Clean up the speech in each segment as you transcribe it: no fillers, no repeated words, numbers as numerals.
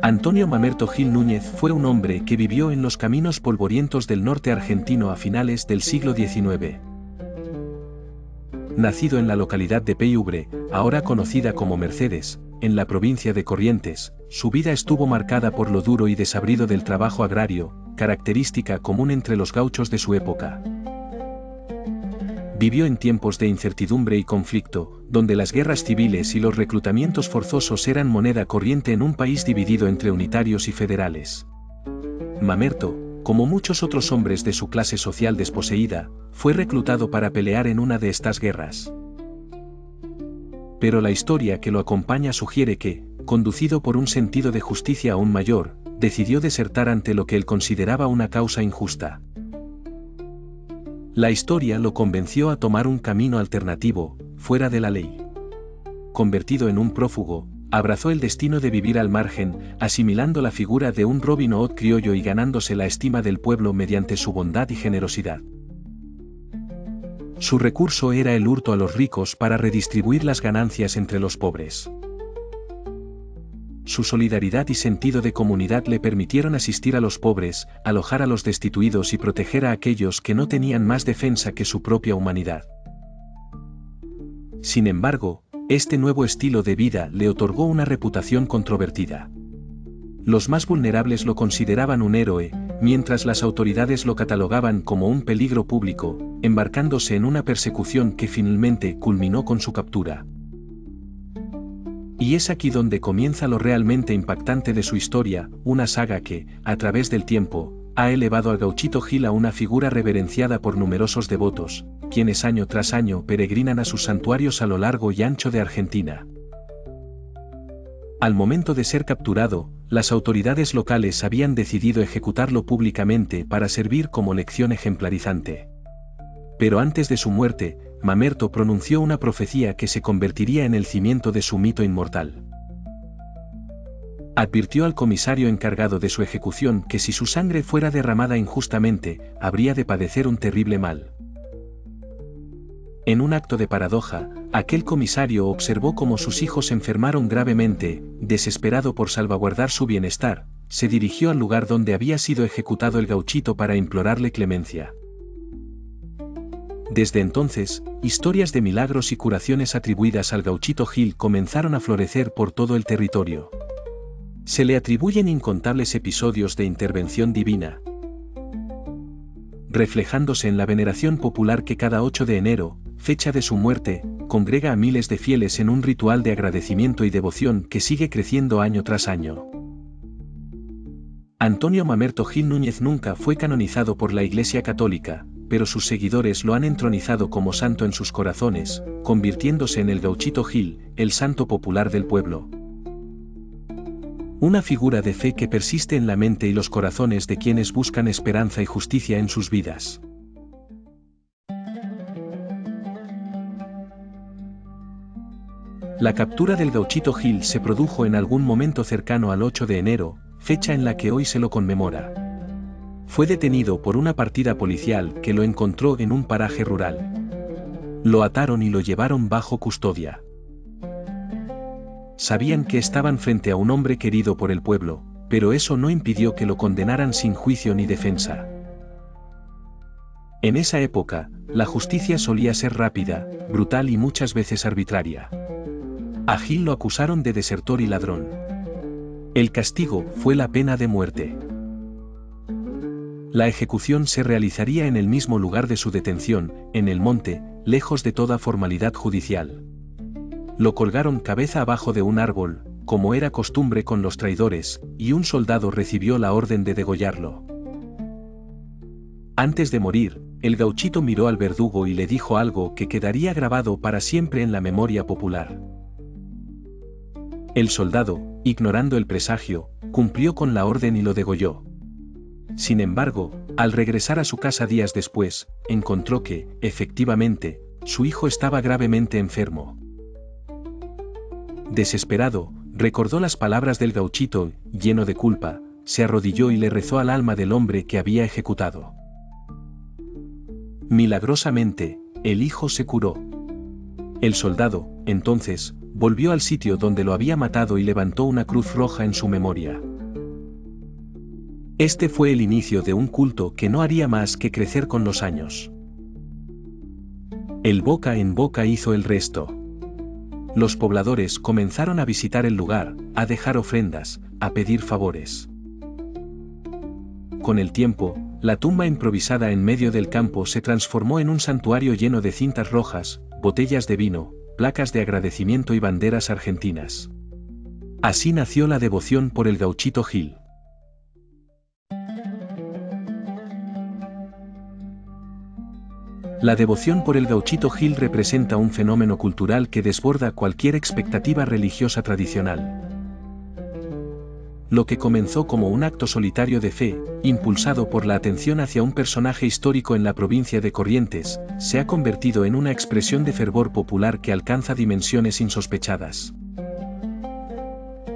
Antonio Mamerto Gil Núñez fue un hombre que vivió en los caminos polvorientos del norte argentino a finales del siglo XIX. Nacido en la localidad de Peyubre, ahora conocida como Mercedes, en la provincia de Corrientes, su vida estuvo marcada por lo duro y desabrido del trabajo agrario, característica común entre los gauchos de su época. Vivió en tiempos de incertidumbre y conflicto, donde las guerras civiles y los reclutamientos forzosos eran moneda corriente en un país dividido entre unitarios y federales. Mamerto, como muchos otros hombres de su clase social desposeída, fue reclutado para pelear en una de estas guerras. Pero la historia que lo acompaña sugiere que, conducido por un sentido de justicia aún mayor, decidió desertar ante lo que él consideraba una causa injusta. La historia lo convenció a tomar un camino alternativo, fuera de la ley. Convertido en un prófugo, abrazó el destino de vivir al margen, asimilando la figura de un Robin Hood criollo y ganándose la estima del pueblo mediante su bondad y generosidad. Su recurso era el hurto a los ricos para redistribuir las ganancias entre los pobres. Su solidaridad y sentido de comunidad le permitieron asistir a los pobres, alojar a los destituidos y proteger a aquellos que no tenían más defensa que su propia humanidad. Sin embargo, este nuevo estilo de vida le otorgó una reputación controvertida. Los más vulnerables lo consideraban un héroe, mientras las autoridades lo catalogaban como un peligro público, embarcándose en una persecución que finalmente culminó con su captura. Y es aquí donde comienza lo realmente impactante de su historia, una saga que, a través del tiempo, ha elevado al Gauchito Gil a una figura reverenciada por numerosos devotos, quienes año tras año peregrinan a sus santuarios a lo largo y ancho de Argentina. Al momento de ser capturado, las autoridades locales habían decidido ejecutarlo públicamente para servir como lección ejemplarizante. Pero antes de su muerte, Mamerto pronunció una profecía que se convertiría en el cimiento de su mito inmortal. Advirtió al comisario encargado de su ejecución que si su sangre fuera derramada injustamente, habría de padecer un terrible mal. En un acto de paradoja, aquel comisario observó cómo sus hijos enfermaron gravemente, desesperado por salvaguardar su bienestar, se dirigió al lugar donde había sido ejecutado el gauchito para implorarle clemencia. Desde entonces, historias de milagros y curaciones atribuidas al Gauchito Gil comenzaron a florecer por todo el territorio. Se le atribuyen incontables episodios de intervención divina, reflejándose en la veneración popular que cada 8 de enero, fecha de su muerte, congrega a miles de fieles en un ritual de agradecimiento y devoción que sigue creciendo año tras año. Antonio Mamerto Gil Núñez nunca fue canonizado por la Iglesia Católica, pero sus seguidores lo han entronizado como santo en sus corazones, convirtiéndose en el Gauchito Gil, el santo popular del pueblo. Una figura de fe que persiste en la mente y los corazones de quienes buscan esperanza y justicia en sus vidas. La captura del Gauchito Gil se produjo en algún momento cercano al 8 de enero, fecha en la que hoy se lo conmemora. Fue detenido por una partida policial que lo encontró en un paraje rural. Lo ataron y lo llevaron bajo custodia. Sabían que estaban frente a un hombre querido por el pueblo, pero eso no impidió que lo condenaran sin juicio ni defensa. En esa época, la justicia solía ser rápida, brutal y muchas veces arbitraria. A Gil lo acusaron de desertor y ladrón. El castigo fue la pena de muerte. La ejecución se realizaría en el mismo lugar de su detención, en el monte, lejos de toda formalidad judicial. Lo colgaron cabeza abajo de un árbol, como era costumbre con los traidores, y un soldado recibió la orden de degollarlo. Antes de morir, el gauchito miró al verdugo y le dijo algo que quedaría grabado para siempre en la memoria popular. El soldado, ignorando el presagio, cumplió con la orden y lo degolló. Sin embargo, al regresar a su casa días después, encontró que, efectivamente, su hijo estaba gravemente enfermo. Desesperado, recordó las palabras del gauchito, lleno de culpa, se arrodilló y le rezó al alma del hombre que había ejecutado. Milagrosamente, el hijo se curó. El soldado, entonces, volvió al sitio donde lo había matado y levantó una cruz roja en su memoria. Este fue el inicio de un culto que no haría más que crecer con los años. El boca en boca hizo el resto. Los pobladores comenzaron a visitar el lugar, a dejar ofrendas, a pedir favores. Con el tiempo, la tumba improvisada en medio del campo se transformó en un santuario lleno de cintas rojas, botellas de vino, placas de agradecimiento y banderas argentinas. Así nació la devoción por el Gauchito Gil. La devoción por el Gauchito Gil representa un fenómeno cultural que desborda cualquier expectativa religiosa tradicional. Lo que comenzó como un acto solitario de fe, impulsado por la atención hacia un personaje histórico en la provincia de Corrientes, se ha convertido en una expresión de fervor popular que alcanza dimensiones insospechadas.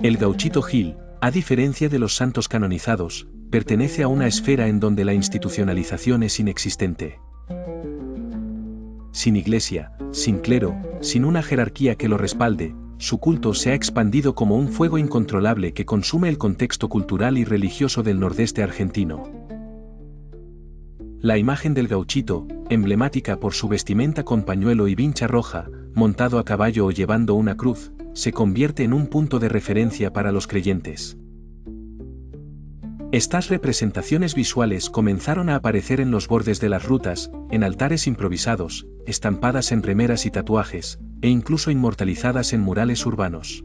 El Gauchito Gil, a diferencia de los santos canonizados, pertenece a una esfera en donde la institucionalización es inexistente. Sin iglesia, sin clero, sin una jerarquía que lo respalde, su culto se ha expandido como un fuego incontrolable que consume el contexto cultural y religioso del nordeste argentino. La imagen del gauchito, emblemática por su vestimenta con pañuelo y vincha roja, montado a caballo o llevando una cruz, se convierte en un punto de referencia para los creyentes. Estas representaciones visuales comenzaron a aparecer en los bordes de las rutas, en altares improvisados, estampadas en remeras y tatuajes, e incluso inmortalizadas en murales urbanos.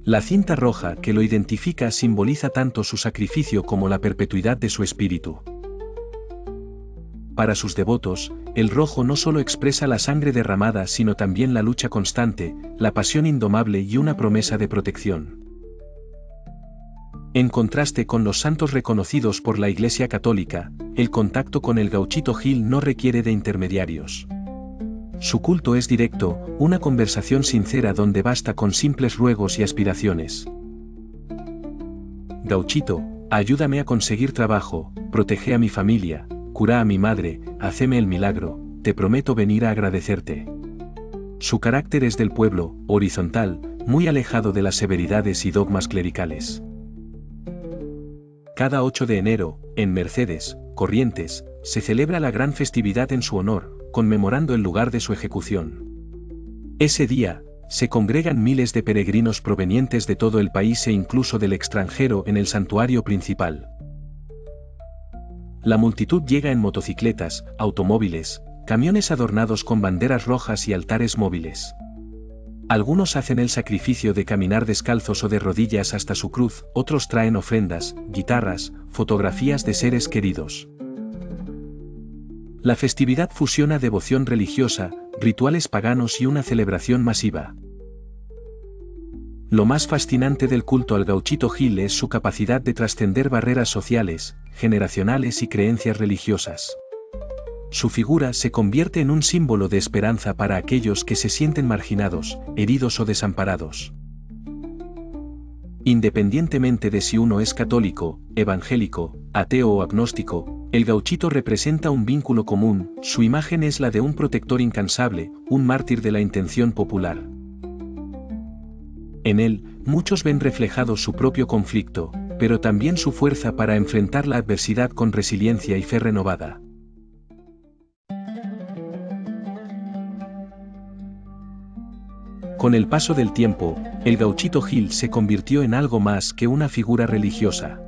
La cinta roja que lo identifica simboliza tanto su sacrificio como la perpetuidad de su espíritu. Para sus devotos, el rojo no solo expresa la sangre derramada sino también la lucha constante, la pasión indomable y una promesa de protección. En contraste con los santos reconocidos por la Iglesia Católica, el contacto con el Gauchito Gil no requiere de intermediarios. Su culto es directo, una conversación sincera donde basta con simples ruegos y aspiraciones. Gauchito, ayúdame a conseguir trabajo, protege a mi familia, cura a mi madre, haceme el milagro, te prometo venir a agradecerte. Su carácter es del pueblo, horizontal, muy alejado de las severidades y dogmas clericales. Cada 8 de enero, en Mercedes, Corrientes, se celebra la gran festividad en su honor, conmemorando el lugar de su ejecución. Ese día, se congregan miles de peregrinos provenientes de todo el país e incluso del extranjero en el santuario principal. La multitud llega en motocicletas, automóviles, camiones adornados con banderas rojas y altares móviles. Algunos hacen el sacrificio de caminar descalzos o de rodillas hasta su cruz, otros traen ofrendas, guitarras, fotografías de seres queridos. La festividad fusiona devoción religiosa, rituales paganos y una celebración masiva. Lo más fascinante del culto al Gauchito Gil es su capacidad de trascender barreras sociales, generacionales y creencias religiosas. Su figura se convierte en un símbolo de esperanza para aquellos que se sienten marginados, heridos o desamparados. Independientemente de si uno es católico, evangélico, ateo o agnóstico, el gauchito representa un vínculo común, su imagen es la de un protector incansable, un mártir de la intención popular. En él, muchos ven reflejado su propio conflicto, pero también su fuerza para enfrentar la adversidad con resiliencia y fe renovada. Con el paso del tiempo, el Gauchito Gil se convirtió en algo más que una figura religiosa.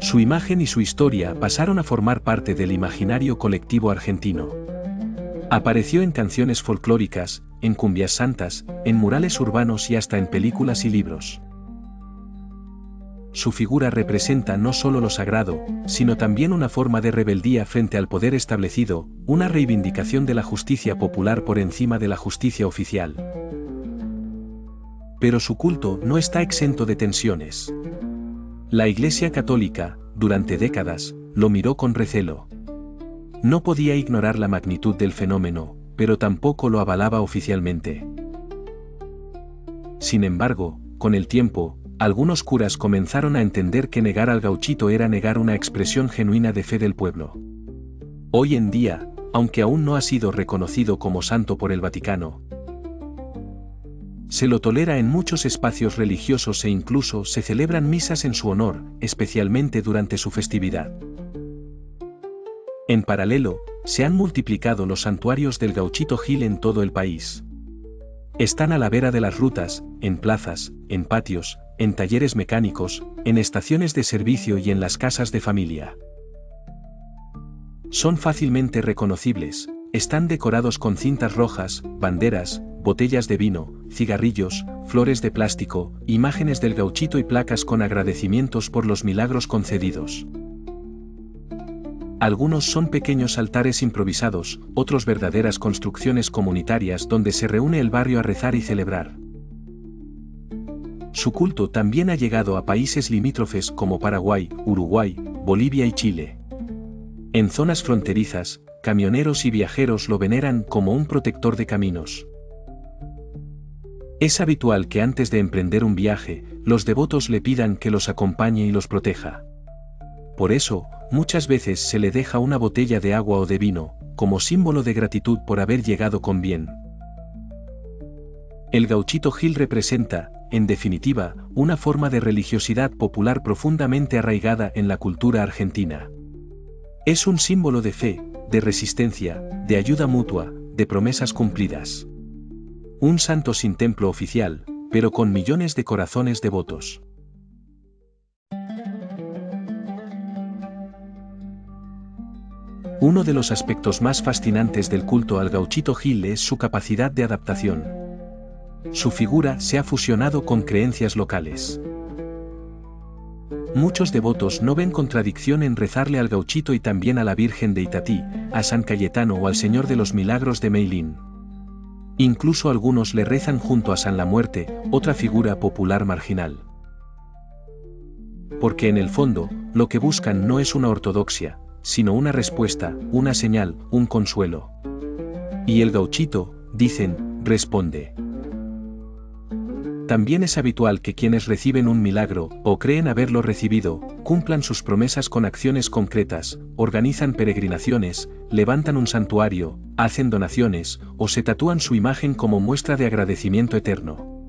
Su imagen y su historia pasaron a formar parte del imaginario colectivo argentino. Apareció en canciones folclóricas, en cumbias santas, en murales urbanos y hasta en películas y libros. Su figura representa no solo lo sagrado, sino también una forma de rebeldía frente al poder establecido, una reivindicación de la justicia popular por encima de la justicia oficial. Pero su culto no está exento de tensiones. La Iglesia Católica, durante décadas, lo miró con recelo. No podía ignorar la magnitud del fenómeno, pero tampoco lo avalaba oficialmente. Sin embargo, con el tiempo, algunos curas comenzaron a entender que negar al gauchito era negar una expresión genuina de fe del pueblo. Hoy en día, aunque aún no ha sido reconocido como santo por el Vaticano, Se lo tolera en muchos espacios religiosos e incluso se celebran misas en su honor, especialmente durante su festividad. En paralelo, se han multiplicado los santuarios del Gauchito Gil en todo el país. Están a la vera de las rutas, en plazas, en patios, en talleres mecánicos, en estaciones de servicio y en las casas de familia. Son fácilmente reconocibles, están decorados con cintas rojas, banderas, botellas de vino, cigarrillos, flores de plástico, imágenes del Gauchito y placas con agradecimientos por los milagros concedidos. Algunos son pequeños altares improvisados, otros verdaderas construcciones comunitarias donde se reúne el barrio a rezar y celebrar. Su culto también ha llegado a países limítrofes como Paraguay, Uruguay, Bolivia y Chile. En zonas fronterizas, camioneros y viajeros lo veneran como un protector de caminos. Es habitual que antes de emprender un viaje, los devotos le pidan que los acompañe y los proteja. Por eso, muchas veces se le deja una botella de agua o de vino, como símbolo de gratitud por haber llegado con bien. El Gauchito Gil representa, en definitiva, una forma de religiosidad popular profundamente arraigada en la cultura argentina. Es un símbolo de fe, de resistencia, de ayuda mutua, de promesas cumplidas. Un santo sin templo oficial, pero con millones de corazones devotos. Uno de los aspectos más fascinantes del culto al Gauchito Gil es su capacidad de adaptación. Su figura se ha fusionado con creencias locales. Muchos devotos no ven contradicción en rezarle al Gauchito y también a la Virgen de Itatí, a San Cayetano o al Señor de los Milagros de Meilín. Incluso algunos le rezan junto a San La Muerte, otra figura popular marginal. Porque en el fondo, lo que buscan no es una ortodoxia, sino una respuesta, una señal, un consuelo. Y el Gauchito, dicen, responde. También es habitual que quienes reciben un milagro, o creen haberlo recibido, cumplan sus promesas con acciones concretas, organizan peregrinaciones, levantan un santuario, hacen donaciones, o se tatúan su imagen como muestra de agradecimiento eterno.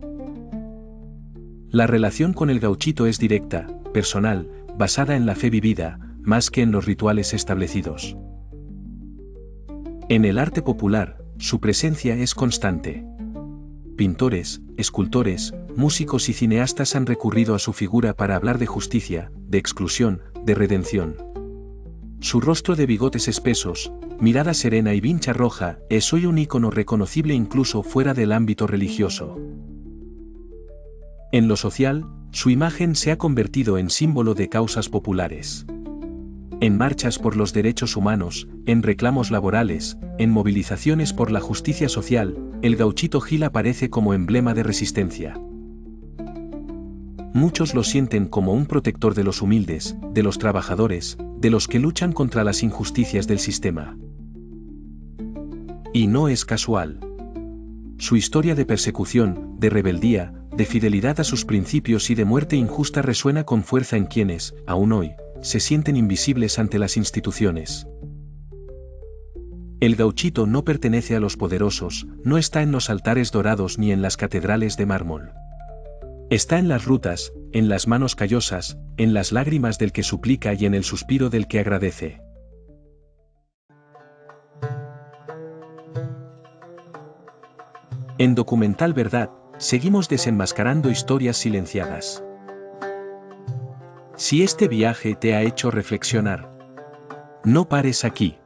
La relación con el Gauchito es directa, personal, basada en la fe vivida, más que en los rituales establecidos. En el arte popular, su presencia es constante. Pintores, escultores, músicos y cineastas han recurrido a su figura para hablar de justicia, de exclusión, de redención. Su rostro de bigotes espesos, mirada serena y vincha roja, es hoy un ícono reconocible incluso fuera del ámbito religioso. En lo social, su imagen se ha convertido en símbolo de causas populares. En marchas por los derechos humanos, en reclamos laborales, en movilizaciones por la justicia social, el Gauchito Gil aparece como emblema de resistencia. Muchos lo sienten como un protector de los humildes, de los trabajadores, de los que luchan contra las injusticias del sistema. Y no es casual. Su historia de persecución, de rebeldía, de fidelidad a sus principios y de muerte injusta resuena con fuerza en quienes, aún hoy, se sienten invisibles ante las instituciones. El Gauchito no pertenece a los poderosos, no está en los altares dorados ni en las catedrales de mármol. Está en las rutas, en las manos callosas, en las lágrimas del que suplica y en el suspiro del que agradece. En Documental Verdad, seguimos desenmascarando historias silenciadas. Si este viaje te ha hecho reflexionar, no pares aquí.